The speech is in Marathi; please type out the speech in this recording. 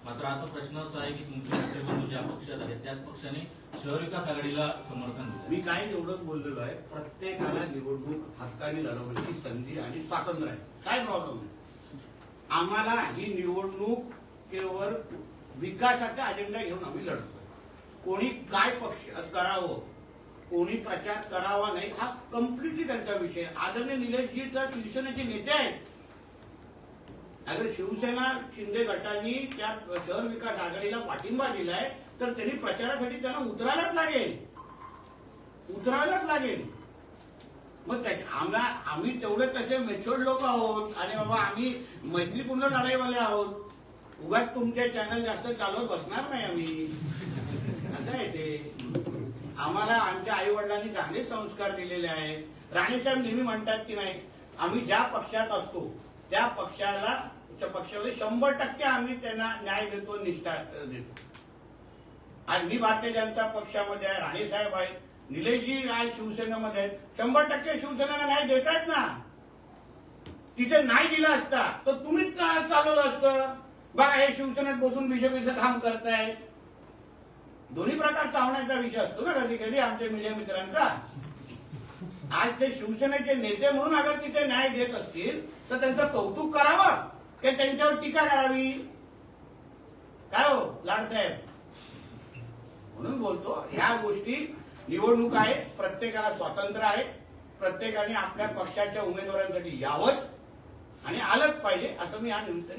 मात्र आता प्रश्न असा आहे की तुमचे मित्रबंधू ज्या पक्षात आहेत त्याच पक्षाने शहर विकास आघाडीला समर्थन दिलं. मी काय एवढंच बोललेलो आहे, प्रत्येकाला निवडणूक हक्काने लढवण्याची संधी आणि स्वातंत्र्य आहे, काय प्रॉब्लेम नाही. आम्हाला ही निवडणूक केवळ विकासाचा अजेंडा घेऊन आम्ही लढतोय. कोणी काय पक्ष करावं, कोणी प्रचार करावा नाही, हा कम्प्लिटली त्यांचा विषय. आदरणीय निलेशजी तर शिवसेनेचे नेते आहेत. अगर शिवसेना शिंदे गटाने त्या शहर विकास आघाडीला पाठिंबा दिलाय तर त्यांनी प्रचारासाठी त्यांना उतरायलाच लागेल. मग आम्ही तेवढे तसे मेच्युअर्ड लोक आहोत आणि बाबा आम्ही मैत्रीपूर्ण लढाईवाले आहोत. उगाच तुमचे चॅनल जास्त चालवत बसणार नाही आम्ही, असं आहे ते. आम्हाला आमच्या आई वडिलांनी चांगले संस्कार दिलेले आहेत. राणेसाहेब नेहमी म्हणतात की नाही, आम्ही ज्या पक्षात असतो त्या पक्षामध्ये 100% आम्ही त्यांना न्याय देतो, निष्ठा देतो. आज मी भारतीय जनता पक्षामध्ये आहे, राणेसाहेब आहेत, निलेशजी आज शिवसेनेमध्ये आहेत. 100% शिवसेनेला न्याय देतात ना. तिथे नाही दिला असता तर तुम्हीच चालवलं असतं. बघा हे शिवसेनेत बसून बीजेपीचं काम करतायत. दोन्ही प्रकार चावण्याचा विषय असतो ना कधी कधी आमच्या मीडिया मित्रांचा. आज ते शिवसेनेचे नेते म्हणून अगर तिथे न्याय देत असतील तर त्यांचं कौतुक करावं की त्यांच्यावर टीका करावी, काय हो लाडसाहेब? म्हणून बोलतो, ह्या गोष्टी निवडणूक आहे, प्रत्येकाला स्वातंत्र्य आहे. प्रत्येकाने आपल्या पक्षाच्या उमेदवारांसाठी यावंच आणि आलंच पाहिजे असं मी या निमित्ताने